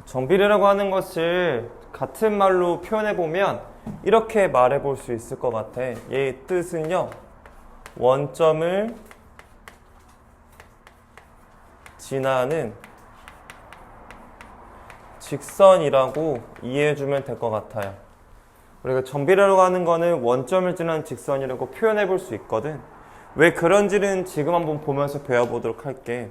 정비례라고 하는 것을 같은 말로 표현해보면 이렇게 말해볼 수 있을 것 같아. 얘의 뜻은요, 원점을 지나는 직선이라고 이해해주면 될 것 같아요. 우리가 정비례라고 하는 거는 원점을 지나는 직선이라고 표현해볼 수 있거든. 왜 그런지는 지금 한번 보면서 배워보도록 할게.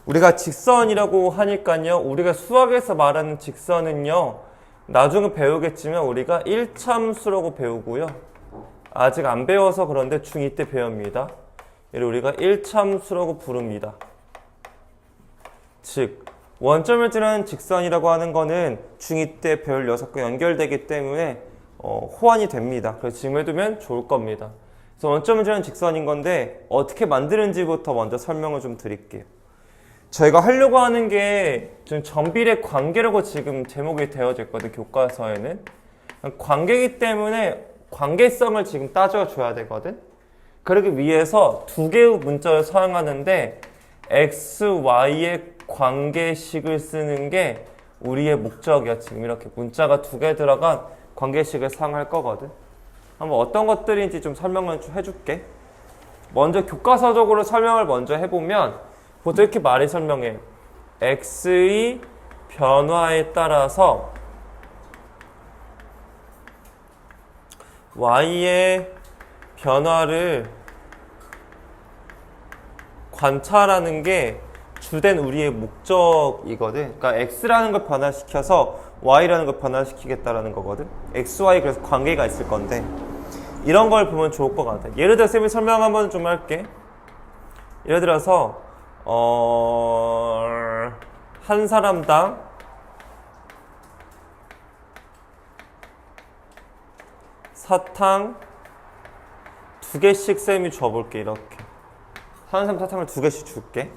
우리가 직선이라고 하니까요, 우리가 수학에서 말하는 직선은요, 나중에 배우겠지만 우리가 1참수라고 배우고요, 아직 안 배워서 그런데 중2 때 배웁니다. 이를 우리가 1참수라고 부릅니다. 즉 원점을 지나는 직선이라고 하는 거는 중2 때 배울 녀석과 연결되기 때문에 호환이 됩니다. 그래서 지금 해두면 좋을 겁니다. 그래서 원점을 지나는 직선인 건데 어떻게 만드는지부터 먼저 설명을 좀 드릴게요. 저희가 하려고 하는 게 좀 정비례 관계라고 지금 제목이 되어져 있거든, 교과서에는. 관계이기 때문에 관계성을 지금 따져줘야 되거든. 그러기 위해서 두 개의 문자를 사용하는데 x, y의 관계식을 쓰는 게 우리의 목적이야. 지금 이렇게 문자가 두 개 들어간 관계식을 사용할 거거든. 한번 어떤 것들인지 좀 설명을 좀 해줄게. 먼저 교과서적으로 설명을 먼저 해보면 보통 이렇게 말이 설명해. x의 변화에 따라서 y의 변화를 관찰하는 게 주된 우리의 목적이거든. 그러니까 x라는 걸 변화시켜서 y라는 걸 변화시키겠다라는 거거든. x, y 그래서 관계가 있을 건데 이런 걸 보면 좋을 것 같아. 예를 들어 쌤이 설명 한번 좀 할게. 예를 들어서 한 사람당 사탕 2개씩 쌤이 줘볼게. 이렇게 한 사람 사탕을 2개씩 줄게.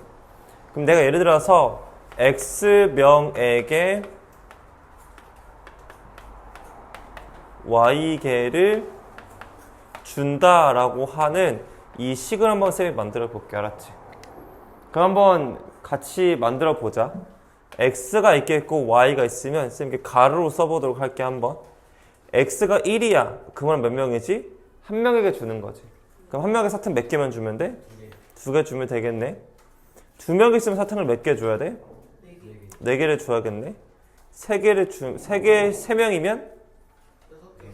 그럼 내가 예를 들어서 X명에게 Y개를 준다라고 하는 이 식을 한번 쌤이 만들어 볼게. 알았지? 그럼 한번 같이 만들어 보자. X가 있겠고 Y가 있으면 쌤 이렇게 가로로 써보도록 할게. 한번 X가 1이야. 그러면 몇 명이지? 한 명에게 주는 거지. 그럼 한 명에게 사탕 몇 개만 주면 돼? 2개 주면 되겠네. 2명 있으면 사탕을 몇 개 줘야 돼? 4개를 줘야겠네. 3명이면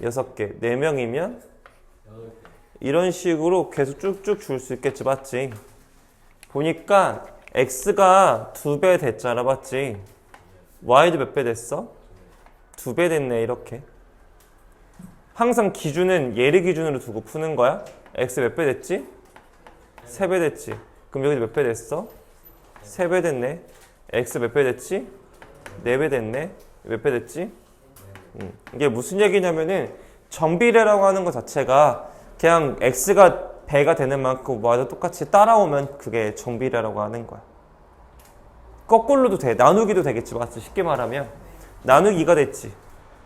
6개, 4명이면 이런 식으로 계속 쭉쭉 줄 수 있겠지, 맞지? 보니까 X가 2배 됐잖아, 맞지? Y도 몇 배 됐어? 2배 됐네, 이렇게. 항상 기준은 얘를 기준으로 두고 푸는 거야. X 몇 배 됐지? 3배 됐지. 그럼 여기도 몇 배 됐어? 3배 됐네. X 몇 배 됐지? 4배 됐네. 몇 배 됐지? 이게 무슨 얘기냐면은 정비례라고 하는 것 자체가 그냥 X가 배가 되는 만큼 Y도 똑같이 따라오면 그게 정비례라고 하는 거야. 거꾸로도 돼. 나누기도 되겠지, 맞지? 쉽게 말하면 나누기 2가 됐지.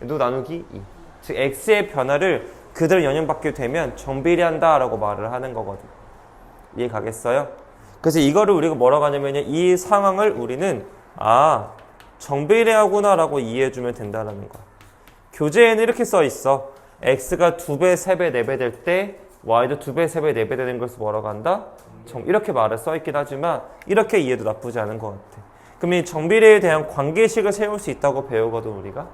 또 나누기 2. 즉 X의 변화를 그대로 연연받게 되면 정비례한다 라고 말을 하는 거거든. 이해 가겠어요? 그래서 이거를 우리가 뭐라고 하냐면 이 상황을 우리는 정비례하구나 라고 이해해주면 된다는 거야. 교재에는 이렇게 써 있어. X가 2배, 3배, 4배 될 때 Y도 2배, 3배, 4배 되는 것을 뭐라고 한다? 이렇게 말을 써 있긴 하지만 이렇게 이해도 나쁘지 않은 것 같아. 그럼 이 정비례에 대한 관계식을 세울 수 있다고 배우거든, 우리가.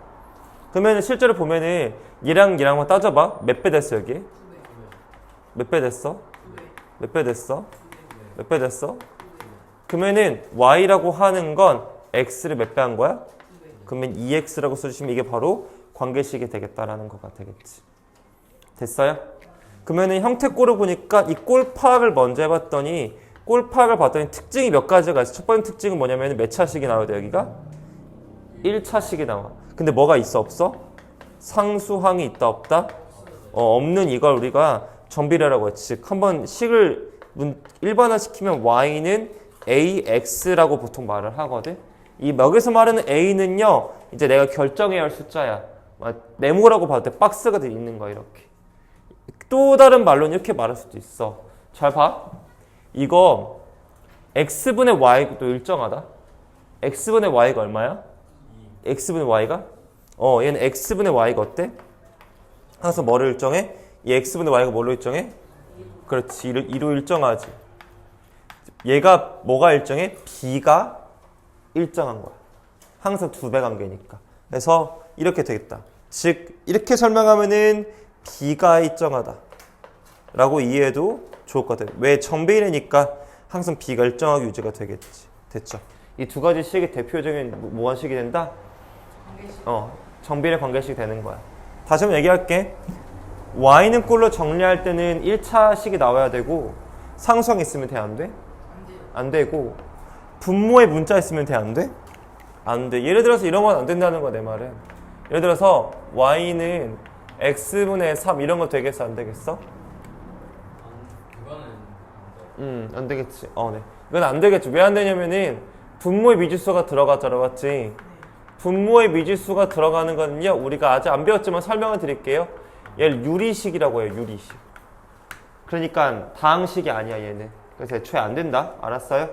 그러면 실제로 보면은 얘랑 한번 따져봐. 몇 배 됐어, 여기? 몇 배 됐어? 몇 배 됐어? 몇 배 됐어? 그러면은 Y라고 하는 건 X를 몇 배 한 거야? 그러면 2X라고 써주시면 이게 바로 관계식이 되겠다라는 거가 되겠지. 됐어요? 그러면은 형태꼴을 보니까 이 꼴 파악을 먼저 해봤더니 꼴 파악을 봤더니 특징이 몇 가지가 있어. 첫 번째 특징은 뭐냐면 몇 차식이 나와야 돼, 여기가? 1차식이 나와. 근데 뭐가 있어, 없어? 상수항이 있다, 없다? 없는 이걸 우리가 정비례라고 했지. 즉 한번 식을 일반화시키면 Y는 AX라고 보통 말을 하거든. 이 여기서 말하는 A는요, 이제 내가 결정해야 할 숫자야. 네모라고 봐도 돼. 박스가 있는 거야, 이렇게. 또 다른 말로는 이렇게 말할 수도 있어. 잘 봐. 이거 X분의 Y도 일정하다. X분의 Y가 얼마야? x분의 y가? 얘는 x분의 y가 어때? 항상 뭐를 일정해? 이 x분의 y가 뭘로 일정해? 그렇지, 2로 일정하지. 얘가 뭐가 일정해? b가 일정한 거야. 항상 2배 관계니까. 그래서 이렇게 되겠다. 즉 이렇게 설명하면은 b가 일정하다 라고 이해해도 좋을 것 같아요. 왜? 정비례니까 항상 b가 일정하게 유지가 되겠지. 됐죠? 이 두 가지 식의 대표적인 무한식이 된다? 정비례 관계식이 되는 거야. 다시 한번 얘기할게. y는 꼴로 정리할 때는 1차 식이 나와야 되고 상수항 있으면 돼? 안 돼? 안 되고 분모에 문자 있으면 돼? 안 돼? 안 돼. 예를 들어서 이런 건 안 된다는 거야, 내 말은. 예를 들어서 y는 x분의 3 이런 거 되겠어? 안 되겠어? 그거는 안 되겠지. 네. 이건 안 되겠지. 왜 안 되냐면은 분모의 미지수가 들어가잖아, 맞지? 분모의 미지수가 들어가는 거는요, 우리가 아직 안 배웠지만 설명을 드릴게요. 얘를 유리식이라고 해요, 유리식. 그러니까 다항식이 아니야, 얘는. 그래서 애초에 안 된다. 알았어요?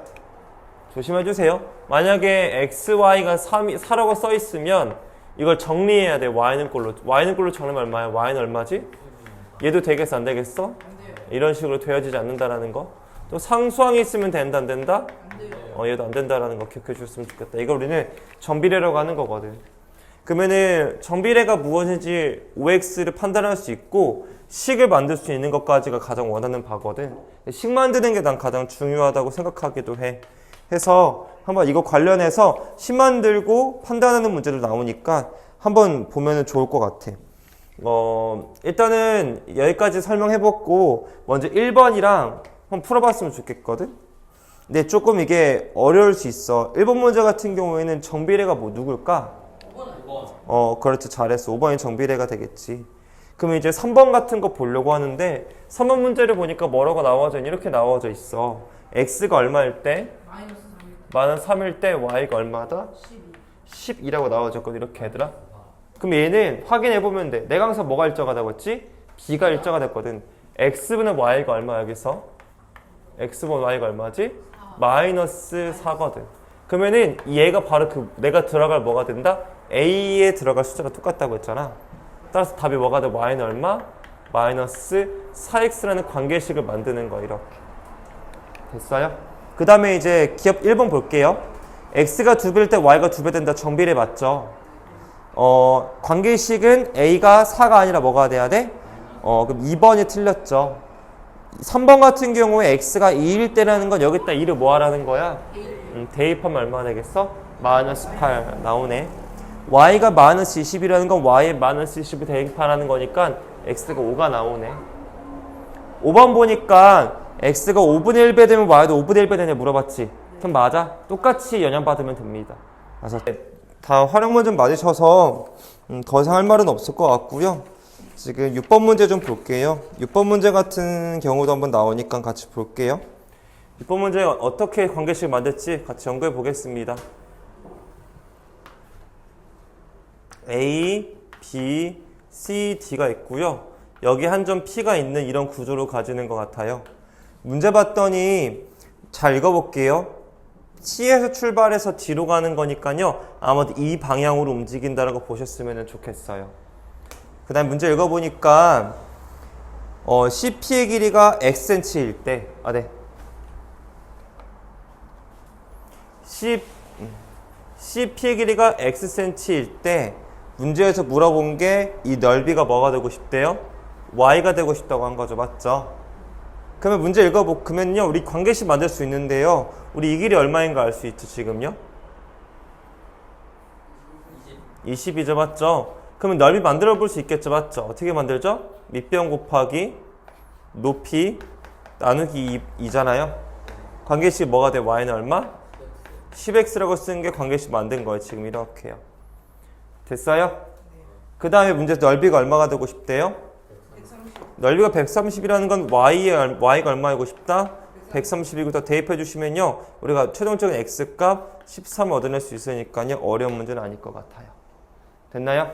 조심해 주세요. 만약에 xy가 4라고 써 있으면 이걸 정리해야 돼. y는 꼴로. y는 꼴로 정리하면 얼마야? y는 얼마지? 얘도 되겠어, 안 되겠어? 이런 식으로 되어지지 않는다라는 거. 또 상수항이 있으면 된다, 안 된다? 얘도 안 된다라는 거 기억해 주셨으면 좋겠다. 이걸 우리는 정비례라고 하는 거거든. 그러면은 정비례가 무엇인지 OX를 판단할 수 있고 식을 만들 수 있는 것까지가 가장 원하는 바거든. 식 만드는 게 난 가장 중요하다고 생각하기도 해. 해서 한번 이거 관련해서 식 만들고 판단하는 문제도 나오니까 한번 보면은 좋을 것 같아. 일단은 여기까지 설명해봤고 먼저 1번이랑 한번 풀어봤으면 좋겠거든. 근데 조금 이게 어려울 수 있어. 1번 문제 같은 경우에는 정비례가 뭐 누굴까? 5번. 그렇지, 잘했어. 5번이 정비례가 되겠지. 그러면 이제 3번 같은 거 보려고 하는데 3번 문제를 보니까 뭐라고 나와져 있냐? 이렇게 나와져 있어. x가 얼마일 때? 마이너스 3일 때 y가 얼마다? 12라고 나와졌거든. 이렇게 얘들아. 그럼 얘는 확인해보면 돼. 내가 항상 뭐가 일정하다고 했지? b가 일정하됐거든. x분의 y가 얼마 여기서? x분의 y가 얼마지? 마이너스 4거든. 그러면은 얘가 바로 내가 들어갈 뭐가 된다? a에 들어갈 숫자가 똑같다고 했잖아. 따라서 답이 뭐가 돼? y는 얼마? 마이너스 4x라는 관계식을 만드는 거 이렇게. 됐어요? 그 다음에 이제 기업 1번 볼게요. x가 2배일 때 y가 2배 된다. 정비례 맞죠? 관계식은 a가 4가 아니라 뭐가 돼야 돼? 그럼 2번이 틀렸죠. 3번 같은 경우에 x가 2일 때라는 건 여기다 2를 뭐 하라는 거야? 대입하면 얼마나 되겠어? 마이너스 8 나오네. y가 마이너스 20이라는 건 y에 마이너스 20을 대입하라는 거니까 x가 5가 나오네. 5번 보니까 x가 5분의 1배 되면 y도 5분의 1배 되냐 물어봤지? 그럼 맞아. 똑같이 영향받으면 됩니다. 그래서 다 활용문 좀 맞으셔서 더 이상 할 말은 없을 것 같고요. 지금 6번 문제 좀 볼게요. 6번 문제 같은 경우도 한번 나오니까 같이 볼게요. 6번 문제 어떻게 관계식 만들지 같이 연구해 보겠습니다. A, B, C, D가 있고요. 여기 한 점 P가 있는 이런 구조로 가지는 것 같아요. 문제 봤더니 잘 읽어볼게요. C에서 출발해서 D로 가는 거니까요. 아마도 이 방향으로 움직인다는 거 보셨으면 좋겠어요. 그 다음 문제 읽어보니까 CP의 길이가 xcm일 때 CP의 길이가 xcm일 때 문제에서 물어본 게 이 넓이가 뭐가 되고 싶대요? y가 되고 싶다고 한 거죠. 맞죠? 그러면 문제 읽어보면요. 우리 관계식 만들 수 있는데요. 우리 이 길이 얼마인가 알 수 있죠, 지금요? 20이죠, 맞죠? 그러면 넓이 만들어 볼 수 있겠죠, 맞죠? 어떻게 만들죠? 밑변 곱하기 높이 나누기 2잖아요. 관계식 뭐가 돼? y는 얼마? 10x라고 쓴 게 관계식 만든 거예요. 지금 이렇게요. 됐어요? 그 다음에 문제 넓이가 얼마가 되고 싶대요? 130. 넓이가 130이라는 건 y가 얼마이고 싶다? 130이고 더 대입해 주시면요. 우리가 최종적인 x값 13을 얻어낼 수 있으니까요. 어려운 문제는 아닐 것 같아요. 됐나요?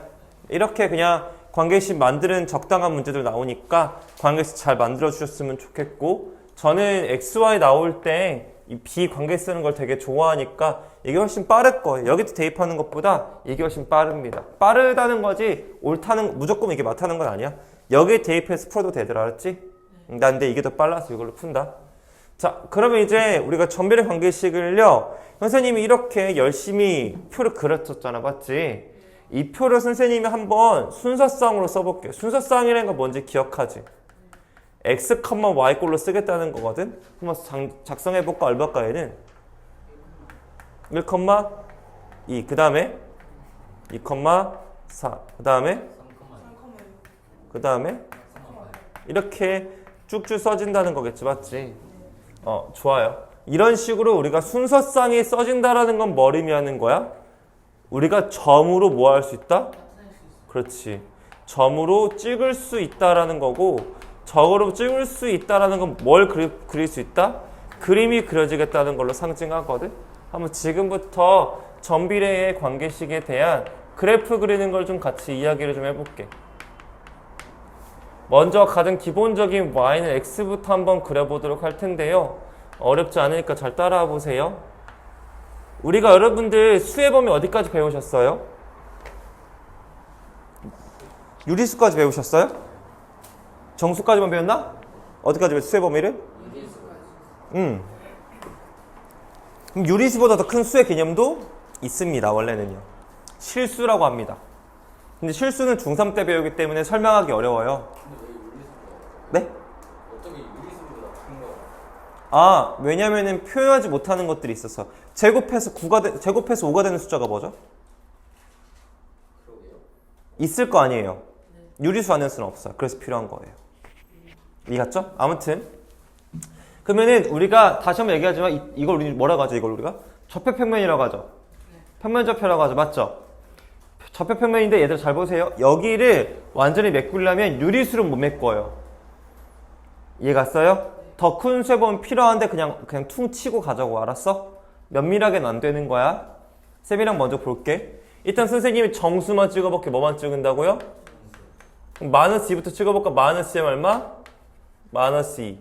이렇게 그냥 관계식 만드는 적당한 문제들 나오니까 관계식 잘 만들어 주셨으면 좋겠고 저는 xy 나올 때 이 비관계 쓰는 걸 되게 좋아하니까 이게 훨씬 빠를 거예요. 여기도 대입하는 것보다 이게 훨씬 빠릅니다. 빠르다는 거지 옳다는 무조건 이게 맞다는 건 아니야. 여기에 대입해서 풀어도 되더라, 알았지? 나 근데 이게 더 빨라서 이걸로 푼다. 자, 그러면 이제 우리가 전비례 관계식을요, 선생님이 이렇게 열심히 표를 그렸었잖아, 맞지? 이 표를 선생님이 한번 순서쌍으로 써볼게요. 순서쌍이라는 건 뭔지 기억하지? x, y 꼴로 쓰겠다는 거거든? 한번 작성해볼까? 얼마까 얘는? 1, 2, 그 다음에 2, 4, 그 다음에 이렇게 쭉쭉 써진다는 거겠지, 맞지? 좋아요. 이런 식으로 우리가 순서쌍이 써진다라는 건 뭘 의미하는 거야? 우리가 점으로 뭐 할 수 있다? 그렇지. 점으로 찍을 수 있다라는 거고, 적으로 찍을 수 있다라는 건 뭘 그릴 수 있다? 그림이 그려지겠다는 걸로 상징하거든. 한번 지금부터 점비례의 관계식에 대한 그래프 그리는 걸 좀 같이 이야기를 좀 해볼게. 먼저 가장 기본적인 y는 x부터 한번 그려보도록 할 텐데요. 어렵지 않으니까 잘 따라와 보세요. 우리가 여러분들 수의 범위 어디까지 배우셨어요? 유리수까지 배우셨어요? 정수까지만 배웠나? 어디까지 배웠어? 수의 범위를? 그럼 유리수보다 더 큰 수의 개념도 있습니다. 원래는요. 실수라고 합니다. 근데 실수는 중3 때 배우기 때문에 설명하기 어려워요. 네? 어떻게 유리수보다 큰 거? 왜냐면은 표현하지 못하는 것들이 있어서. 제곱해서 5가 되는 숫자가 뭐죠? 그러게요. 있을 거 아니에요. 유리수 아니었으면 없어요. 그래서 필요한 거예요. 이해갔죠? 아무튼 그러면은 우리가 다시 한번 얘기하지만 이걸 우리 뭐라고 하죠? 이걸 우리가 접해평면이라고 하죠. 평면접혀라고 하죠. 맞죠? 접해평면인데 얘들 잘 보세요. 여기를 완전히 메꾸려면 유리수를 못 메꿔요. 이해갔어요? 더 큰 수의범위 필요한데 그냥 퉁 치고 가자고. 알았어? 면밀하게는 안 되는 거야. 쌤이랑 먼저 볼게. 일단 선생님이 정수만 찍어볼게. 뭐만 찍은다고요? 마이너스 2부터 찍어볼까? 마이너스 2면 얼마? 마이너스 2.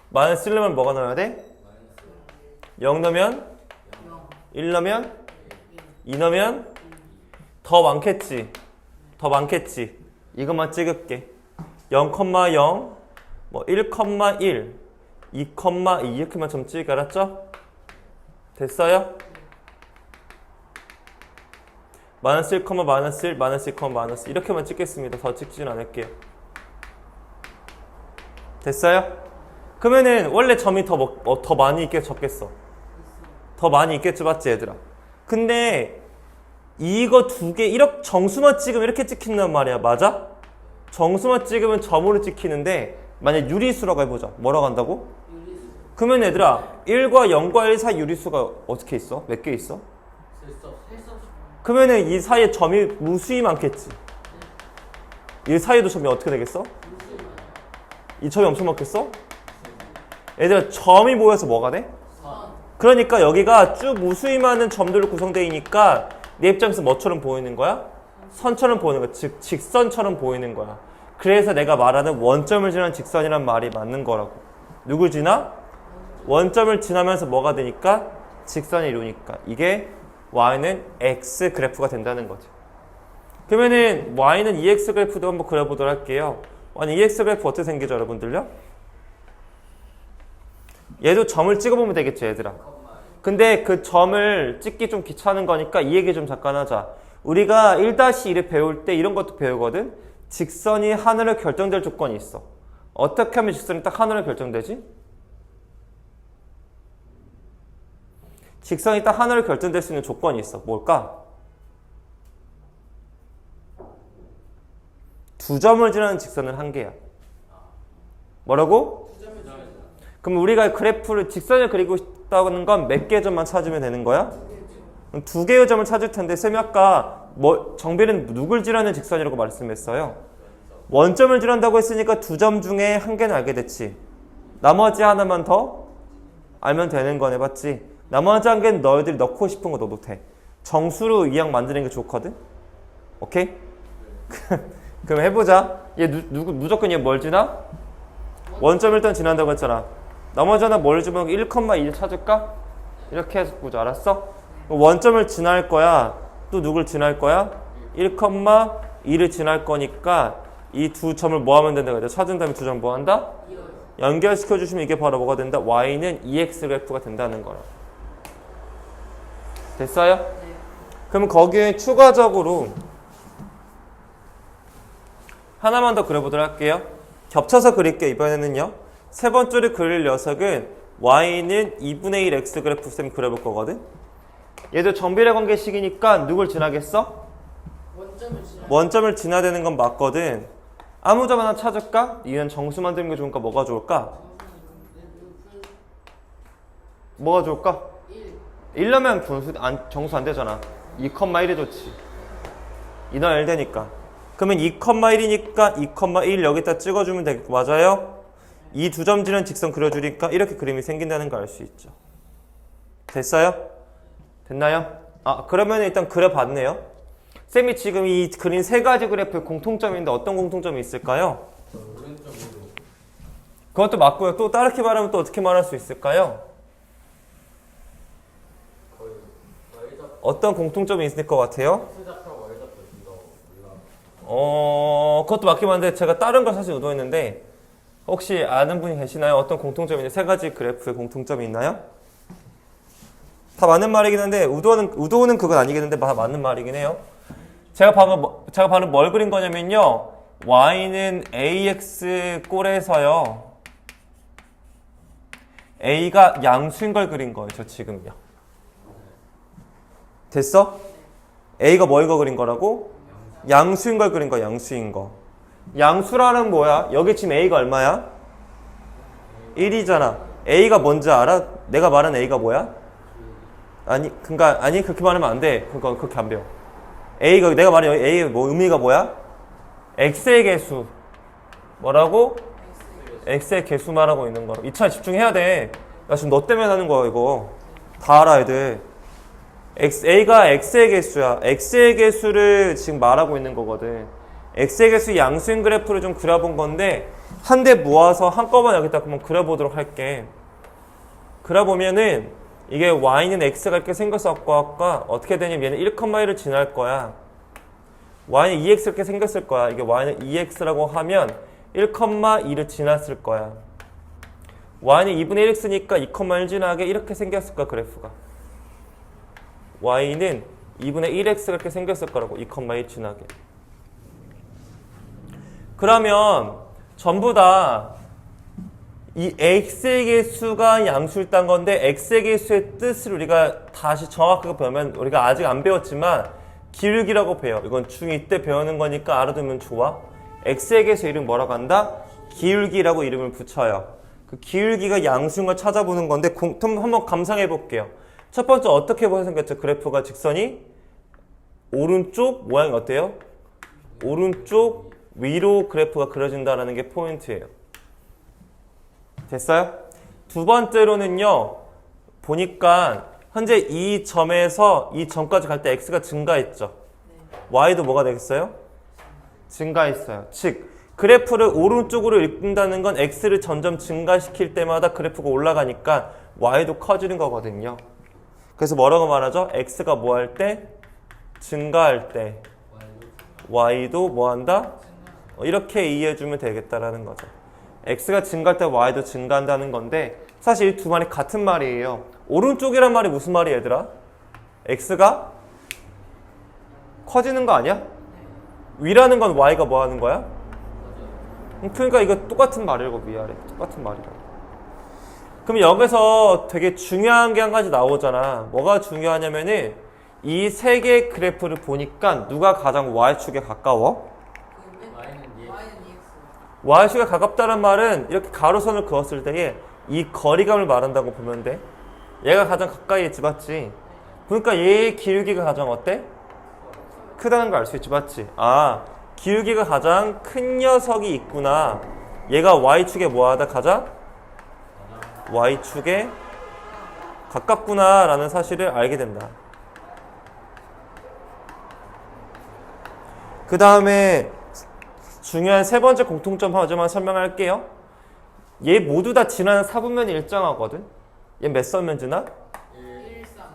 마이너스 1 넣으면 뭐가 넣어야 돼? 0 넣으면? 1 넣으면? 2 넣으면? 더 많겠지? 더 많겠지? 이것만 찍을게. 0,0 뭐 1,1 2,2 이렇게만 좀 찍을게. 알았죠? 됐어요? 마이너스 1, 마이너스 1, 마이너스 2, 마이너스 이렇게만 찍겠습니다. 더 찍진 않을게요. 됐어요? 그러면은 원래 점이 더 많이 있겠어, 적겠어? 더 많이 있겠죠, 맞지 얘들아? 근데 이거 두 개 이렇게 정수만 찍으면 이렇게 찍힌단 말이야. 맞아? 정수만 찍으면 점으로 찍히는데 만약 유리수라고 해보자. 뭐라고 한다고? 유리수. 그러면 얘들아 1과 0과 1 사이 유리수가 어떻게 있어? 몇 개 있어? 셀수 없어. 그러면은 이 사이에 점이 무수히 많겠지. 이 사이에도 점이 어떻게 되겠어? 이 점이 엄청 많겠어? 얘들아 점이 모여서 뭐가 돼? 그러니까 여기가 쭉 무수히 많은 점들로 구성되어 있으니까 내 입장에서 뭐처럼 보이는 거야? 선처럼 보이는 거야. 즉 직선처럼 보이는 거야. 그래서 내가 말하는 원점을 지나는 직선이란 말이 맞는 거라고. 누굴 지나? 원점을 지나면서 뭐가 되니까? 직선이 이루니까. 이게 y는 x 그래프가 된다는 거죠. 그러면은 y는 2x 그래프도 한번 그려보도록 할게요. y는 2x 그래프 어떻게 생기죠, 여러분들요? 얘도 점을 찍어보면 되겠죠, 얘들아. 근데 그 점을 찍기 좀 귀찮은 거니까 이 얘기 좀 잠깐 하자. 우리가 1-1을 배울 때 이런 것도 배우거든. 직선이 하늘을 결정될 조건이 있어. 어떻게 하면 직선이 딱 하늘을 결정되지? 직선이 딱 하늘을 결정될 수 있는 조건이 있어. 뭘까? 두 점을 지나는 직선은 한 개야. 뭐라고? 그럼 우리가 그래프를 직선을 그리고 싶다는 건 몇 개의 점만 찾으면 되는 거야? 두 개의 점을 찾을 텐데 쌤이 아까 정비는 누굴 지나는 직선이라고 말씀했어요? 원점을 지난다고 했으니까 두 점 중에 한 개는 알게 됐지. 나머지 하나만 더 알면 되는 거네, 맞지? 나머지 한 개는 너희들이 넣고 싶은 거 넣어도 돼. 정수로 이항 만드는 게 좋거든? 오케이? 그럼 해보자. 얘 무조건 얘 뭘 지나? 원점 일단 지난다고 했잖아. 나머지 하나 뭘 주면 1,1 찾을까? 이렇게 해서 보자. 알았어? 원점을 지날 거야. 또 누굴 지날 거야? 1,2를 지날 거니까 이 두 점을 뭐 하면 된다 그랬죠? 찾은 다음에 두 점 뭐 한다? 연결시켜 주시면 이게 바로 뭐가 된다? y는 2x 그래프가 된다는 거야. 됐어요? 그럼 거기에 추가적으로 하나만 더 그려보도록 할게요. 겹쳐서 그릴게요. 이번에는요. 세 번째로 그릴 녀석은 y는 2분의 1 x 그래프 쌤 그려볼 거거든. 얘도 정비례 관계식이니까 누굴 지나겠어? 원점을 지나야 되는 건 맞거든. 아무 점 하나 찾을까? 이건 정수 만드는 게 좋을까? 뭐가 좋을까? 뭐가 좋을까? 1넣으면 정수 안 되잖아. 2,1이 좋지. 2넣으면 1 되니까. 그러면 2,1이니까 2,1 여기다 찍어주면 되겠고, 맞아요? 이 두 점 지는 직선 그려주니까 이렇게 그림이 생긴다는 걸 알 수 있죠. 됐어요? 됐나요? 그러면 일단 그려봤네요. 쌤이 지금 이 그린 세 가지 그래프의 공통점인데 어떤 공통점이 있을까요? 오른쪽 위로. 그것도 맞고요. 또 다르게 말하면 또 어떻게 말할 수 있을까요? 거의 Y좌표. 어떤 공통점이 있을 것 같아요? X좌표 Y좌표 둘다 올라. 그것도 맞긴 한데 제가 다른 걸 사실 의도했는데 혹시 아는 분이 계시나요? 어떤 공통점이 있나요? 세 가지 그래프의 공통점이 있나요? 다 맞는 말이긴 한데 의도는 그건 아니겠는데 맞는 말이긴 해요. 제가 방금 뭘 그린 거냐면요. y는 ax 꼴에서요. a가 양수인 걸 그린 거예요. 저 지금요. 됐어? a가 뭘 그린 거라고? 양수인 걸 그린 거야. 양수인 거. 양수라는 뭐야? 여기 지금 a가 얼마야? 1이잖아. a가 뭔지 알아? 내가 말한 a가 뭐야? 아니 그렇게 말하면 안 돼. 그렇게 안 배워. a가 내가 말한 a의 의미가 뭐야? x의 개수. 뭐라고? x의 개수 말하고 있는 거라. 이 차에 집중해야 돼. 나 지금 너 때문에 하는 거야 이거. 다 알아야 돼. a가 x의 개수야. x의 개수를 지금 말하고 있는 거거든. x의 개수 양수인 그래프를 좀 그려본 건데 한 대 모아서 한꺼번에 여기다 한번 그려보도록 할게. 그려보면은 이게 y는 x가 이렇게 생겼었고 아까 어떻게 되냐면 얘는 1,1을 지날 거야. y는 2x 이렇게 생겼을 거야. 이게 y는 2x라고 하면 1,2를 지났을 거야. y는 2분의 1x니까 2,1 지나게 이렇게 생겼을 거야 그래프가. y는 2분의 1x가 이렇게 생겼을 거라고. 2,1 지나게. 그러면 전부 다 이 x의 개수가 양수일 딴 건데 x의 개수의 뜻을 우리가 다시 정확하게 배우면 우리가 아직 안 배웠지만 기울기라고 배워. 이건 중2 때 배우는 거니까 알아두면 좋아. x의 개수 이름 뭐라고 한다? 기울기라고 이름을 붙여요. 그 기울기가 양수인 걸 찾아보는 건데 한번 감상해 볼게요. 첫 번째 어떻게 생겼죠? 그래프가 직선이 오른쪽 모양이 어때요? 오른쪽 위로 그래프가 그려진다는 게 포인트예요. 됐어요? 두 번째로는요. 보니까 현재 이 점에서 이 점까지 갈 때 x가 증가했죠. y도 뭐가 되겠어요? 증가했어요. 즉 그래프를 오른쪽으로 읽는다는 건 x를 점점 증가시킬 때마다 그래프가 올라가니까 y도 커지는 거거든요. 그래서 뭐라고 말하죠? x가 뭐 할 때? 증가할 때 y도 뭐 한다? 이렇게 이해해주면 되겠다라는 거죠. x가 증가할 때 y도 증가한다는 건데 사실 이 두 말이 같은 말이에요. 오른쪽이란 말이 무슨 말이야 얘들아? x가 커지는 거 아니야? 위라는 건 y가 뭐 하는 거야? 그러니까 이거 똑같은 말이라고 위아래 똑같은 말이라고. 그럼 여기서 되게 중요한 게 한 가지 나오잖아. 뭐가 중요하냐면은 이 세 개의 그래프를 보니까 누가 가장 y축에 가까워? y축에 가깝다는 말은 이렇게 가로선을 그었을 때에 이 거리감을 말한다고 보면 돼. 얘가 가장 가까이 있지 맞지? 그러니까 얘의 기울기가 가장 어때? 크다는 걸 알 수 있지 맞지? 기울기가 가장 큰 녀석이 있구나. 얘가 y축에 뭐하다 가장? y축에 가깝구나 라는 사실을 알게 된다. 그 다음에 중요한 세 번째 공통점 하나만 설명할게요. 얘 모두 다 지나는 사분면이 일정하거든. 얘 몇 사분면 지나? 1, 3.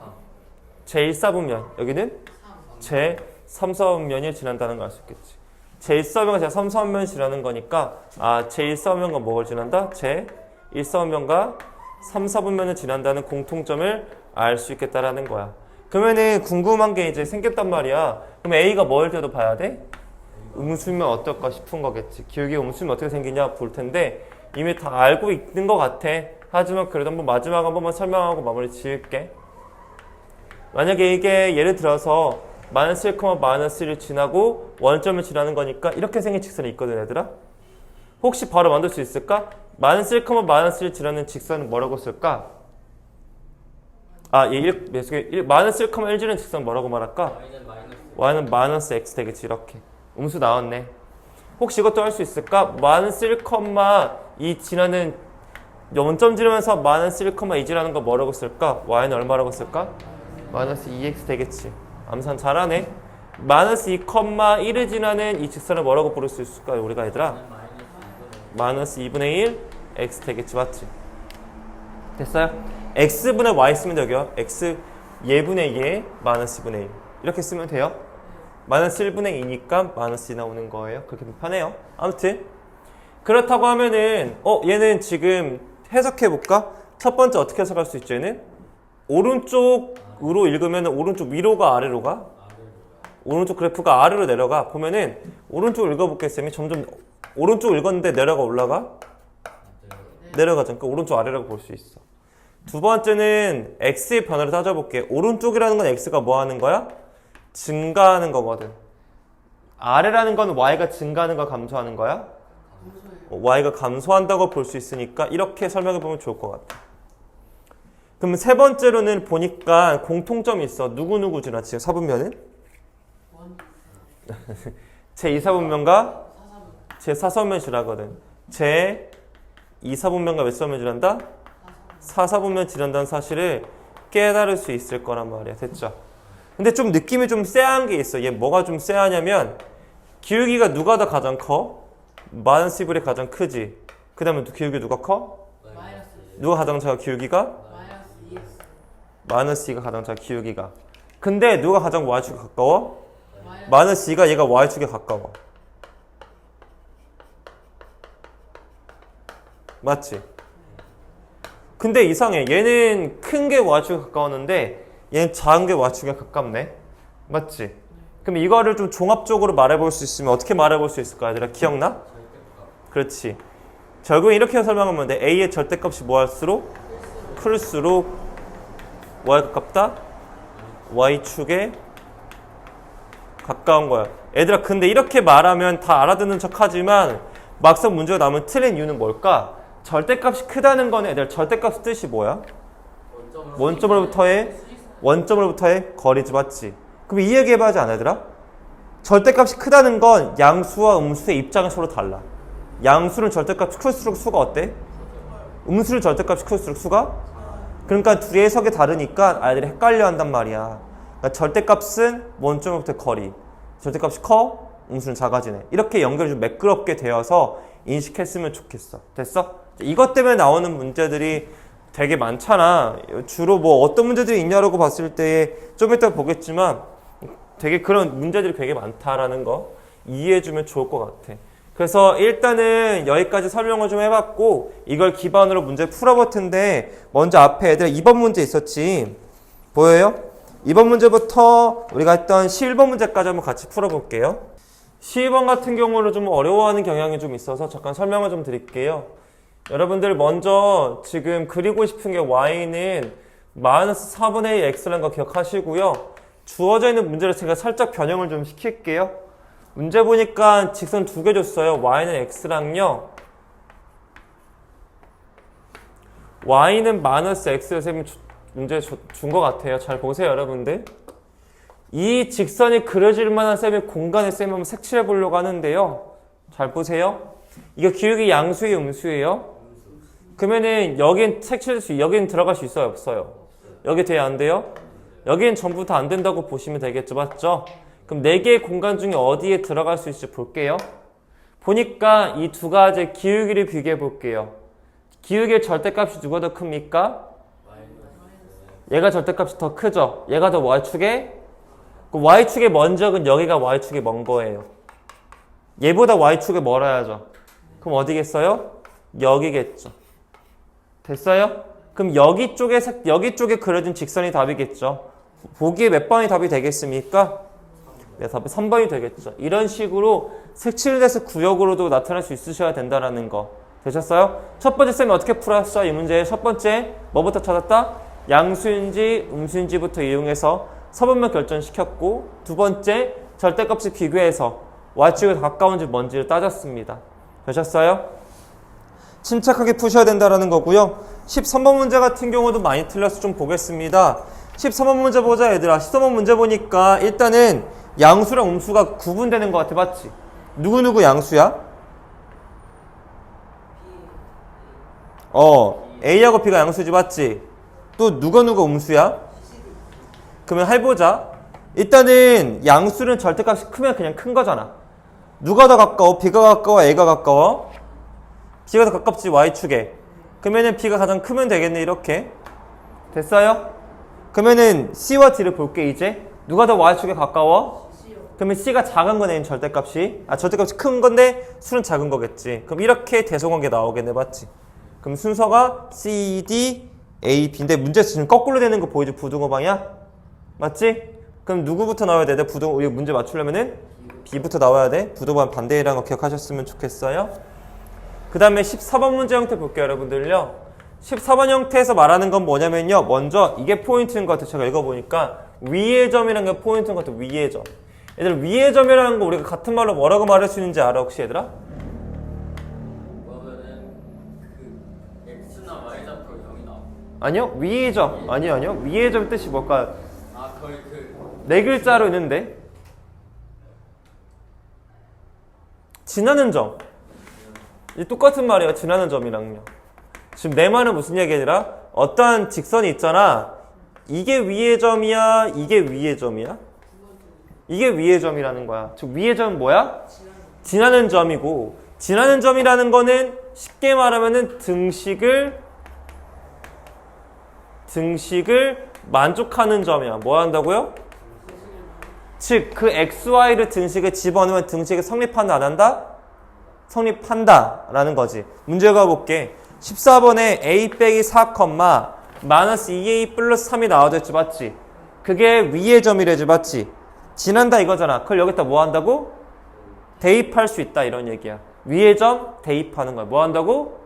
제1사분면. 여기는 제3사분면이 지난다는 걸 알 수 있겠지. 제1사분면과 제3사분면이 지나는 거니까 제1사분면과 뭐를 지난다? 제1사분면과 3사분면을 지난다는 공통점을 알 수 있겠다라는 거야. 그러면은 궁금한 게 이제 생겼단 말이야. 그럼 A가 뭘 때도 봐야 돼? 음수면 어떨까 싶은 거겠지. 기울기 음수면 어떻게 생기냐 볼 텐데 이미 다 알고 있는 것 같아. 하지만 그래도 한번 마지막 한 번만 설명하고 마무리 지을게. 만약에 이게 예를 들어서 마이너스 1, 마이너스 1을 지나고 원점을 지나는 거니까 이렇게 생긴 직선이 있거든 얘들아. 혹시 바로 만들 수 있을까? 마이너스 1, 마이너스 1을 지나는 직선은 뭐라고 쓸까? 마이너스 1, 1 지나는 직선 뭐라고 말할까? y는 마이너스. y는 마이너스 x 되겠지. 이렇게 음수 나왔네. 혹시 이것도 할 수 있을까? 마이너스 1, 2 지나는 원점 지르면서 마이너스 1, 2 지나는 거 뭐라고 쓸까? y는 얼마라고 쓸까? 마이너스 2x 되겠지. 암산 잘하네. 마이너스 2, 1을 지나는 이 직선을 뭐라고 부를 수 있을까? 우리가 얘들아? 마이너스 2분의 1 x 되겠지. 맞지? 됐어요? x분의 y 쓰면 되고요. x 예분의 예 마이너스 2분의 1 이렇게 쓰면 돼요. 마이너스 1분의 2니까 마이너스 2 나오는 거예요. 그렇게 편해요. 아무튼 그렇다고 하면은 얘는 지금 해석해볼까? 첫 번째 어떻게 해석할 수 있죠? 얘는 오른쪽으로 읽으면 오른쪽 위로가 아래로가? 오른쪽 그래프가 아래로 내려가. 보면은 오른쪽 읽어볼게 쌤이 점점 오른쪽 읽었는데 내려가 올라가? 내려가죠. 그러니까 오른쪽 아래라고 볼 수 있어. 두 번째는 x의 변화를 따져볼게. 오른쪽이라는 건 x가 뭐 하는 거야? 증가하는 거거든. 아래라는 건 y가 증가하는 거 감소하는 거야? y가 감소한다고 볼 수 있으니까 이렇게 설명해보면 좋을 것 같아. 그럼 세 번째로는 보니까 공통점이 있어. 누구누구 지나 지금 사분면은? 제2사분면과 제4사분면 지나거든. 제2사분면과 몇 사분면 지난다? 4사분면 지난다는 사실을 깨달을 수 있을 거란 말이야. 됐죠? 근데 좀 느낌이 좀 쎄한 게 있어. 얘 뭐가 좀 쎄하냐면 기울기가 누가 더 가장 커? 마이너스 1이 가장 크지. 그 다음에 기울기 누가 커? 누가 가장 작아 기울기가? 마이너스 2가 가장 작아 기울기가. 근데 누가 가장 y축에 가까워? 마이너스 2가 얘가 y축에 가까워. 맞지? 근데 이상해. 얘는 큰 게 y축에 가까웠는데 얘는 작은 게 y축에 가깝네. 맞지? 그럼 이거를 좀 종합적으로 말해볼 수 있으면 어떻게 말해볼 수 있을까? 얘들아 기억나? 그렇지. 결국엔 이렇게 설명하면 돼. A의 절대값이 뭐 할수록? 클수록 Y가 가깝다? Y축에 가까운 거야. 얘들아 근데 이렇게 말하면 다 알아듣는 척 하지만 막상 문제가 나오면 틀린 이유는 뭘까? 절대값이 크다는 건 애들 절대값 뜻이 뭐야? 원점으로부터의 거리지. 맞지? 그럼 이 얘기 해봐야지 안 얘들아? 절대값이 크다는 건 양수와 음수의 입장이 서로 달라. 양수는 절대값이 클수록 수가 어때? 음수는 절대값이 클수록 수가? 그러니까 둘이 해석이 다르니까 아이들이 헷갈려 한단 말이야. 그러니까 절대값은 원점으로부터의 거리. 절대값이 커? 음수는 작아지네. 이렇게 연결이 좀 매끄럽게 되어서 인식했으면 좋겠어. 됐어? 이것 때문에 나오는 문제들이 되게 많잖아. 주로 뭐 어떤 문제들이 있냐라고 봤을 때 좀 이따 보겠지만 되게 그런 문제들이 되게 많다라는 거 이해해주면 좋을 것 같아. 그래서 일단은 여기까지 설명을 좀 해봤고 이걸 기반으로 문제 풀어볼 텐데 먼저 앞에 애들 2번 문제 있었지. 보여요? 2번 문제부터 우리가 했던 11번 문제까지 한번 같이 풀어볼게요. 12번 같은 경우는 좀 어려워하는 경향이 좀 있어서 잠깐 설명을 좀 드릴게요. 여러분들 먼저 지금 그리고 싶은 게 y는 마이너스 4분의 1 x라는 거 기억하시고요. 주어져 있는 문제를 제가 살짝 변형을 좀 시킬게요. 문제 보니까 직선 두 개 줬어요. y는 x랑요. y는 마이너스 x를 쌤이 문제 준 것 같아요. 잘 보세요, 여러분들. 이 직선이 그려질 만한 쌤의 공간을 쌤이 한번 색칠해 보려고 하는데요. 잘 보세요. 이거 기울기 양수예요, 음수예요? 그러면은 여긴 색칠할 수, 여긴 들어갈 수 있어요, 없어요? 여기 돼야 안 돼요? 여긴 전부 다 안 된다고 보시면 되겠죠, 맞죠? 그럼 4개의 공간 중에 어디에 들어갈 수 있을지 볼게요. 보니까 이 두 가지 기울기를 비교해 볼게요. 기울기의 절대값이 누가 더 큽니까? 얘가 절대값이 더 크죠. 얘가 더 y축에 그 y축의 먼 적은 여기가 y축이 먼 거예요. 얘보다 y축에 멀어야죠. 그럼 어디겠어요? 여기겠죠. 됐어요? 그럼 여기 쪽에 그려진 직선이 답이겠죠. 보기에 몇 번이 답이 되겠습니까? 네, 답이 3번이 되겠죠. 이런 식으로 색칠돼서 구역으로도 나타날 수 있으셔야 된다는 거. 되셨어요? 첫 번째 쌤이 어떻게 풀었어? 이 문제 첫 번째 뭐부터 찾았다? 양수인지 음수인지부터 이용해서 서분면 결정시켰고, 두 번째 절대값을 비교해서 y축에 가까운지 먼지를 따졌습니다. 되셨어요? 침착하게 푸셔야 된다는 거고요. 13번 문제 같은 경우도 많이 틀려서 좀 보겠습니다. 13번 문제 보자 얘들아. 13번 문제 보니까 일단은 양수랑 음수가 구분되는 것 같아. 맞지? 누구누구 양수야? A하고 B가 양수지. 맞지? 또 누가 음수야? 그러면 해보자. 일단은 양수는 절대값이 크면 그냥 큰 거잖아. 누가 더 가까워? B가 가까워? A가 가까워? B가 더 가깝지. Y축에. 그러면은 B가 가장 크면 되겠네. 이렇게. 됐어요? 그러면은 C와 D를 볼게. 이제 누가 더 Y축에 가까워? 그러면 C가 작은 거네. 절대값이. 절대값이 큰 건데 수는 작은 거겠지. 그럼 이렇게 대소관계 나오겠네. 맞지? 그럼 순서가 C, D, A, B인데 문제에서 지금 거꾸로 되는 거 보이지? 부등호 방향? 맞지? 그럼 누구부터 나와야 돼? 부등호, 우리 문제 맞추려면은 B부터 나와야 돼. 부등호 방향 반대라는 거 기억하셨으면 좋겠어요. 그 다음에 14번 문제 형태 볼게요. 여러분들요. 14번 형태에서 말하는 건 뭐냐면요. 먼저 이게 포인트인 것 같아요. 제가 읽어보니까 위의 점이라는 게 포인트인 것 같아요. 위의 점. 얘들아, 위의 점이라는 거 우리가 같은 말로 뭐라고 말할 수 있는지 알아? 혹시 얘들아? 아니요, 위의 점. 아니요. 위의 점 뜻이 뭘까? 거의 네 글자로 있는데 지나는 점. 이 똑같은 말이에요. 지나는 점이랑요. 지금 내 말은 무슨 얘기야? 어떠한 직선이 있잖아. 이게 위의 점이야? 이게 위의 점이야? 이게 위의 점이라는 거야. 즉 위의 점은 뭐야? 지나는 점이고, 지나는 점이라는 거는 쉽게 말하면은 등식을 만족하는 점이야. 뭐 한다고요? 즉 그 xy를 등식에 집어넣으면 등식이 성립한다 안 한다? 성립한다 라는 거지. 문제 가볼게. 14번에 a 빼기 4, 마이너스 2a 플러스 3이 나와져 있지. 맞지? 그게 위의 점이래지. 맞지? 지난다 이거잖아. 그걸 여기다 뭐 한다고? 대입할 수 있다 이런 얘기야. 위의 점 대입하는 거야. 뭐 한다고?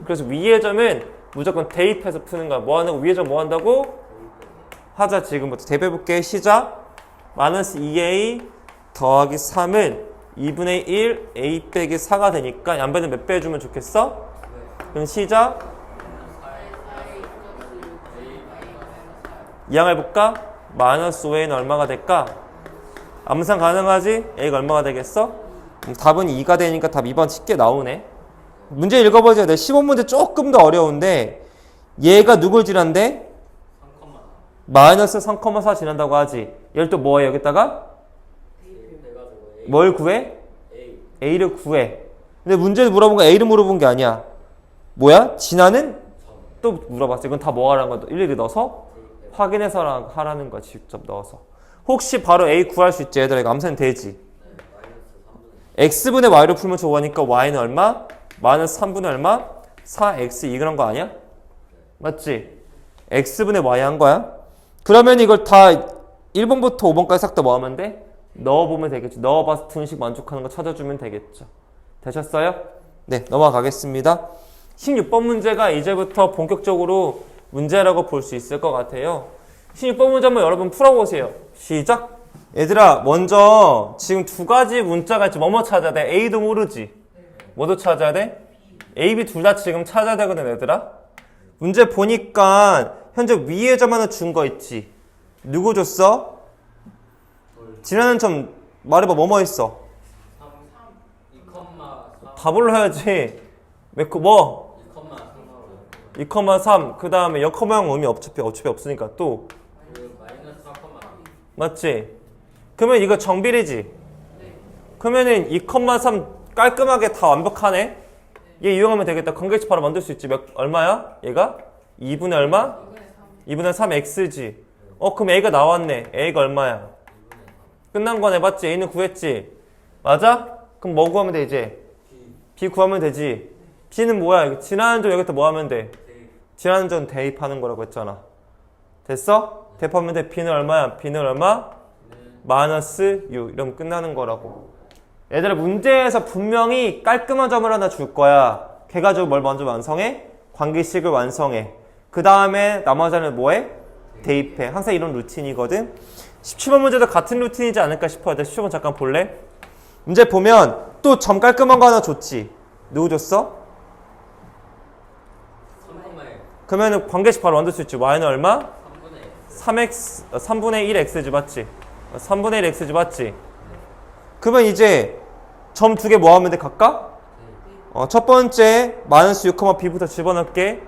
그래서 위의 점은 무조건 대입해서 푸는 거야. 뭐 한다고? 위의 점 뭐 한다고? 하자. 지금부터 대입해볼게. 시작. 마이너스 2a 더하기 3은 2분의 1 a 빼기 4가 되니까 양배는 몇 배 해주면 좋겠어? 그럼 시작. 이항해볼까? 마이너스 5a는 얼마가 될까? 암산 가능하지? a가 얼마가 되겠어? 답은 2가 되니까 답 2번 쉽게 나오네. 문제 읽어보자. 내 15문제 조금 더 어려운데 얘가 누굴 지난대? 마이너스 3,4 지난다고 하지. 얘를 또 뭐해? 여기다가? 뭘 구해? A를 구해. 근데 문제를 물어본 거 A를 물어본 게 아니야. 뭐야? 지나는? 또 물어봤어. 이건 다 뭐 하라는 거야? 일일이 넣어서 확인해서 하라는 거야. 직접 넣어서. 혹시 바로 A 구할 수 있지? 얘들아 이거 암산이 되지? X분의 Y로 풀면 좋으니까 Y는 얼마? 마이너스 3분의 얼마? 4X 이런 거 아니야? 맞지? X분의 Y 한 거야? 그러면 이걸 다 1번부터 5번까지 싹 다 뭐 하면 돼? 넣어보면 되겠죠. 넣어봐서 등식 만족하는 거 찾아주면 되겠죠. 되셨어요? 네, 넘어가겠습니다. 16번 문제가 이제부터 본격적으로 문제라고 볼 수 있을 것 같아요. 16번 문제 한번 여러분 풀어보세요. 시작! 얘들아, 먼저 지금 두 가지 문자가 있지. 뭐뭐 찾아야 돼? A도 모르지? 뭐도 찾아야 돼? A, B 둘 다 지금 찾아야 되거든, 얘들아. 문제 보니까 현재 위에 점 하나 준 거 있지? 누구 줬어? 지나는 점 말해봐. 뭐뭐 있어? 2,3 답을 해야지. 뭐? 2,3 그 다음에 역커마형 의미 어차피 없으니까 또 마이너스 4, 맞지? 그러면 이거 정비례지? 그러면은 2,3 깔끔하게 다 완벽하네? 얘 이용하면 되겠다. 관계식 바로 만들 수 있지. 얼마야? 얘가? 2분의 얼마? 2분의 3x지. 그럼 a가 나왔네. a가 얼마야? 끝난 거네. 맞지? a는 구했지? 맞아? 그럼 뭐 구하면 돼 이제? b 구하면 되지. b는 뭐야? 지난전 여기다 뭐 하면 돼? 지난전 대입하는 거라고 했잖아. 됐어? 대입하면 돼. b는 얼마야? b는 얼마? 마이너스 6. 이러면 끝나는 거라고. 얘들아, 문제에서 분명히 깔끔한 점을 하나 줄 거야. 걔 가지고 뭘 먼저 완성해? 관계식을 완성해. 그 다음에 나머지는 뭐해? 대입해. 항상 이런 루틴이거든. 17번 문제도 같은 루틴이지 않을까 싶어요. 17번 잠깐 볼래? 문제 보면 또 점 깔끔한 거 하나 줬지. 누구 줬어? 그러면 관계식 바로 만들 수 있지. y는 얼마? 3분의 1 x지, 맞지? 3분의 1 x지, 맞지? 그러면 이제 점 두 개 뭐 하면 돼? 각각? 첫 번째 마이너스 6, b부터 집어넣을게.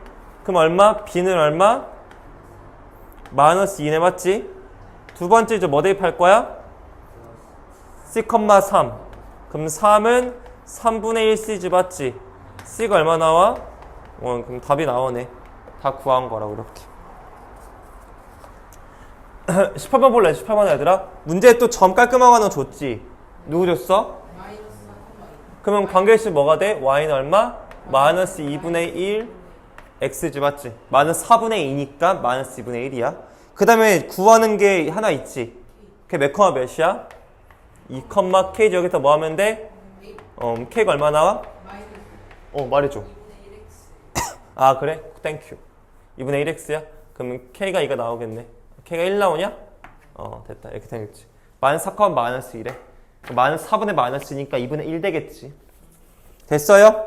그럼 얼마? b는 얼마? 마이너스 2네, 맞지? 두 번째 이제 뭐 대입할 거야? c, 3. 그럼 3은 3분의 1c지, 맞지? c가 얼마 나와? 그럼 답이 나오네. 다 구한 거라고 이렇게. 18번 볼래? 18번 얘들아. 문제에 또 점 깔끔한 거 하나 줬지. 누구 줬어? 그러면 관계식 뭐가 돼? y는 얼마? 마이너스 2분의 1 x지, 맞지? 마이너스 4분의 2니까 마이너스 2분의 1이야. 그 다음에 구하는 게 하나 있지. 그게 몇 컴마 몇이야? 2, k지. 여기서 뭐 하면 돼? k가 얼마 나와? 말해줘. 아, 그래? 땡큐. 2분의 1x야? 그러면 k가 이거 나오겠네. k가 1 나오냐? 됐다. 이렇게 되겠지. 마이너스 4, 마이너스 1에. 마이너스 4분의 마이너스니까 2분의 1 되겠지. 됐어요?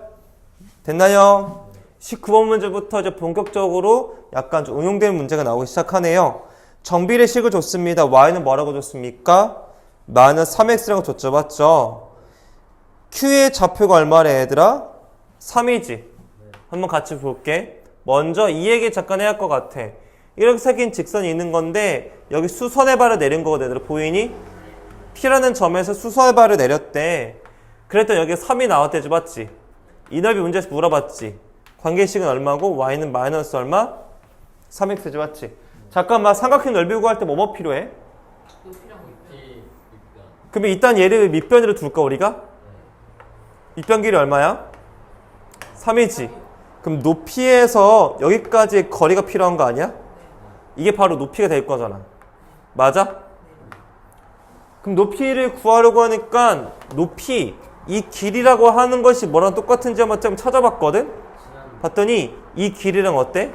됐나요? 19번 문제부터 이제 본격적으로 약간 좀 응용되는 문제가 나오기 시작하네요. 정비례 식을 줬습니다. y는 뭐라고 줬습니까? 마이너스 3x라고 줬죠. 맞죠? q의 좌표가 얼마래 얘들아? 3이지. 한번 같이 볼게. 먼저 이 얘기 잠깐 해야 할 것 같아. 이렇게 생긴 직선이 있는 건데 여기 수선의 발을 내린 거거든. 얘들아, 보이니? P라는 점에서 수선의 발을 내렸대. 그랬더니 여기 3이 나왔대지, 맞지? 이 넓이 문제에서 물어봤지. 관계식은 얼마고 y는 마이너스 얼마? 3x지, 맞지? 잠깐만, 삼각형 넓이 구할 때 뭐 필요해? 그러면 일단 얘를 밑변으로 둘까 우리가? 밑변 길이 얼마야? 3이지. 그럼 높이에서 여기까지 거리가 필요한 거 아니야? 이게 바로 높이가 될 거잖아. 맞아? 그럼 높이를 구하려고 하니까 높이, 이 길이라고 하는 것이 뭐랑 똑같은지 한번 좀 찾아봤거든? 봤더니 이 길이랑 어때?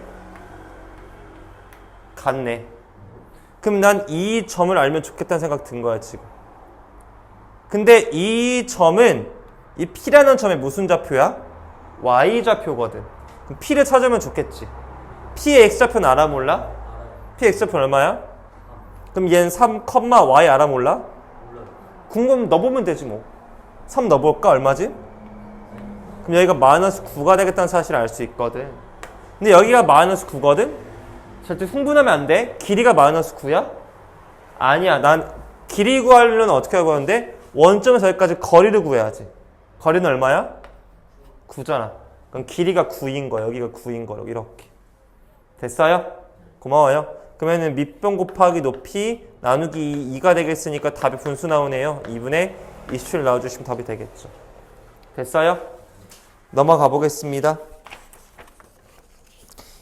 같네. 그럼 난 이 점을 알면 좋겠다는 생각 든 거야 지금. 근데 이 점은 이 P라는 점의 무슨 좌표야? Y좌표거든. 그럼 P를 찾으면 좋겠지. P의 X좌표는 알아 몰라? P의 X좌표는 얼마야? 그럼 얘는 3, Y 알아 몰라? 궁금하면 넣어보면 되지 뭐. 3 넣어볼까? 얼마지? 그럼 여기가 마이너스 9가 되겠다는 사실을 알 수 있거든. 근데 여기가 마이너스 9거든? 절대 흥분하면 안 돼. 길이가 마이너스 9야? 아니야. 난 길이 구하려면 어떻게 하고 하는데 원점에서 여기까지 거리를 구해야지. 거리는 얼마야? 9잖아. 그럼 길이가 9인 거야. 여기가 9인 거라고 이렇게. 됐어요? 고마워요. 그러면은 밑변 곱하기 높이 나누기 2가 되겠으니까 답이 분수 나오네요. 2분의 27 나와주시면 답이 되겠죠. 됐어요? 넘어가 보겠습니다.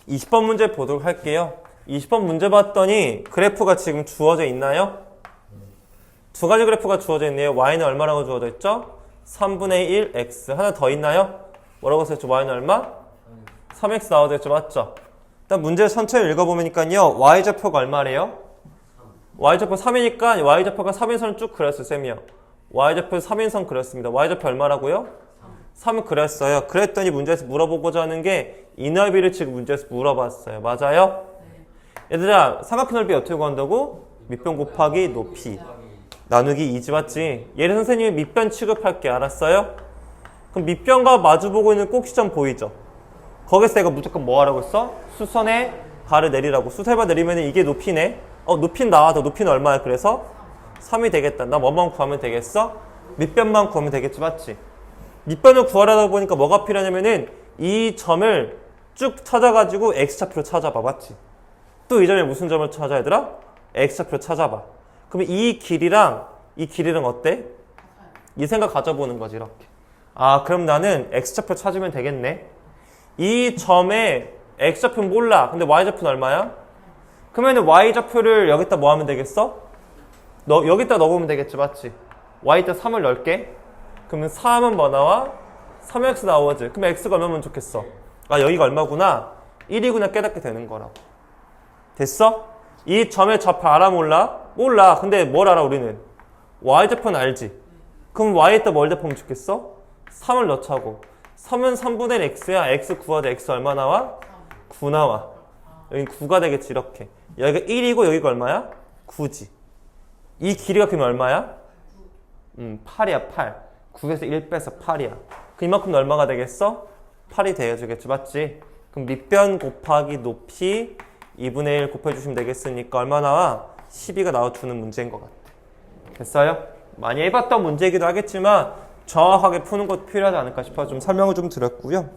20번 문제 보도록 할게요. 20번 문제 봤더니 그래프가 지금 주어져 있나요? 두 가지 그래프가 주어져 있네요. y는 얼마라고 주어져 있죠? 3분의 1 x. 하나 더 있나요? 뭐라고 써있죠? y는 얼마? 3x 나와져 있죠. 맞죠? 일단 문제 천천히 읽어보니까요. y좌표가 얼마래요? y좌표 3이니까 y좌표가 3인선 쭉 그렸어요. 쌤이요. y좌표 3인선 그렸습니다. y좌표 얼마라고요? 3을 그렸어요. 그랬더니 문제에서 물어보고자 하는 게 이 넓이를 지금 문제에서 물어봤어요. 맞아요? 얘들아, 삼각형 넓이 어떻게 구한다고? 밑변 곱하기 높이 나누기 2지, 맞지? 얘를 선생님이 밑변 취급할게. 알았어요? 그럼 밑변과 마주보고 있는 꼭지점 보이죠? 거기서 내가 무조건 뭐 하라고 했어? 수선의 발을 내리라고. 수선의 발 내리면 이게 높이네. 높이는 나와서 높이는 얼마야? 그래서 3이 되겠다. 나 뭐만 구하면 되겠어? 밑변만 구하면 되겠지, 맞지? 밑변을 구하려다 보니까 뭐가 필요하냐면은 이 점을 쭉 찾아가지고 x좌표로 찾아봐. 맞지? 또 이 점에 무슨 점을 찾아 얘들아? x좌표로 찾아봐. 그러면 이 길이랑 어때? 이 생각 가져보는 거지 이렇게. 아 그럼 나는 x좌표 찾으면 되겠네. 이 점에 x좌표는 몰라. 근데 y좌표는 얼마야? 그러면 y좌표를 여기다 뭐 하면 되겠어? 여기다 넣어보면 되겠지. 맞지? y에다 3을 넣을게. 그러면 3은 뭐 나와? 3x 나오지. 그럼 x가 얼마면 좋겠어? 아 여기가 얼마구나? 1이구나 깨닫게 되는 거라고. 됐어? 이 점의 좌표 알아 몰라? 몰라. 근데 뭘 알아 우리는? y좌표는 알지. 그럼 y에다 뭘 대보면 좋겠어? 3을 넣자고. 3은 3분의 1 x야. x 구하되 x 얼마 나와? 9 나와. 여긴 9가 되겠지 이렇게. 여기가 1이고 여기가 얼마야? 9지. 이 길이가 그러면 얼마야? 8이야 8. 9에서 1 빼서 8이야. 그 이만큼 얼마가 되겠어? 8이 되어주겠지. 맞지? 그럼 밑변 곱하기 높이 2분의 1 곱해주시면 되겠으니까 얼마 나와? 12가 나와주는 문제인 것 같아. 됐어요? 많이 해봤던 문제이기도 하겠지만 정확하게 푸는 것도 필요하지 않을까 싶어서 좀 설명을 좀 드렸고요.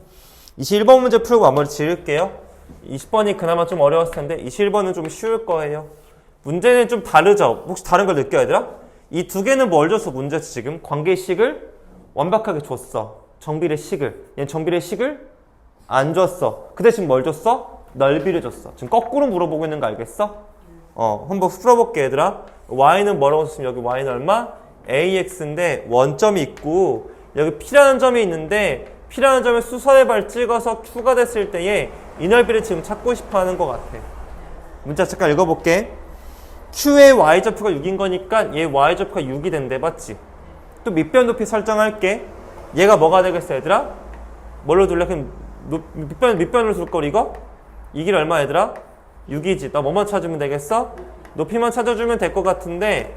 21번 문제 풀고 마무리 지을게요. 20번이 그나마 좀 어려웠을 텐데 21번은 좀 쉬울 거예요. 문제는 좀 다르죠? 혹시 다른 걸 느껴요, 얘들아? 이 두 개는 뭘 줘서 문제지 지금? 관계의 식을 완벽하게 줬어. 정비례 식을. 얘는 정비례 식을 안 줬어. 그 대신 뭘 줬어? 넓이를 줬어. 지금 거꾸로 물어보고 있는 거 알겠어? 한번 풀어볼게 얘들아. y는 뭐라고 썼으면 여기 y는 얼마? ax인데 원점이 있고 여기 p라는 점이 있는데 p라는 점에 수선의 발 찍어서 q가 됐을 때에 이 넓이를 지금 찾고 싶어 하는 것 같아. 문자 잠깐 읽어볼게. q의 y좌표가 6인 거니까 얘 y좌표가 6이 된대. 맞지? 또 밑변 높이 설정할게. 얘가 뭐가 되겠어 얘들아? 뭘로 둘래? 그럼 밑변으로 둘 걸 이거? 이 길 얼마 얘들아? 6이지. 나 뭐만 찾으면 되겠어? 높이만 찾아주면 될 것 같은데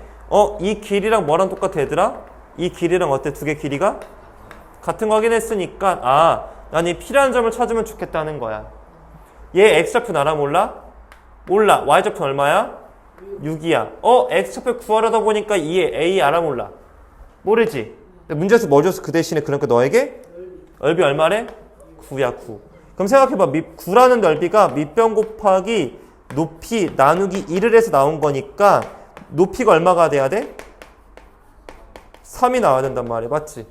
이 길이랑 뭐랑 똑같아 얘들아? 이 길이랑 어때? 두 개 길이가? 같은 거 확인했으니까 난 이 P라는 점을 찾으면 좋겠다는 거야. 얘 X좌표 알아 몰라? 몰라. Y좌표 얼마야? 6이야. X좌표 구하려다 보니까 이 A 알아 몰라? 모르지? 문제에서 뭐 줬어? 그 대신에 그러니까 너에게? 넓이 얼마래? 9야 9. 그럼 생각해봐. 9라는 넓이가 밑변 곱하기 높이 나누기 1을 해서 나온 거니까 높이가 얼마가 돼야 돼? 3이 나와야 된단 말이야. 맞지?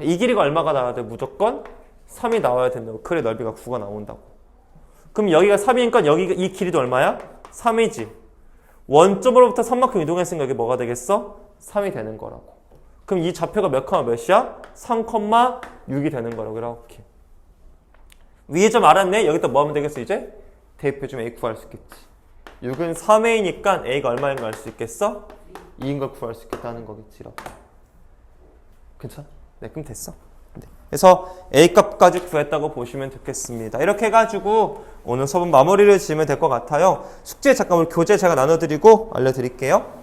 이 길이가 얼마가 나와야 돼? 무조건 3이 나와야 된다고. 그래 넓이가 9가 나온다고. 그럼 여기가 3이니까 여기가 이 길이도 얼마야? 3이지. 원점으로부터 3만큼 이동했으니까 여기 뭐가 되겠어? 3이 되는 거라고. 그럼 이 좌표가 몇 컴마 몇이야? 3,6이 되는 거라고. 이렇게. 위에 점 알았네? 여기다 뭐 하면 되겠어 이제? 대입해주면 A 구할 수 있겠지. 6은 3A니까 A가 얼마인 걸 알 수 있겠어? 2인 걸 구할 수 있겠다는 거겠지. 이렇게. 괜찮아? 네, 그럼 됐어. 네. 그래서 A 값까지 구했다고 보시면 되겠습니다. 이렇게 해가지고 오늘 수업 마무리를 지으면 될 것 같아요. 숙제 잠깐 우리 교재 제가 나눠드리고 알려드릴게요.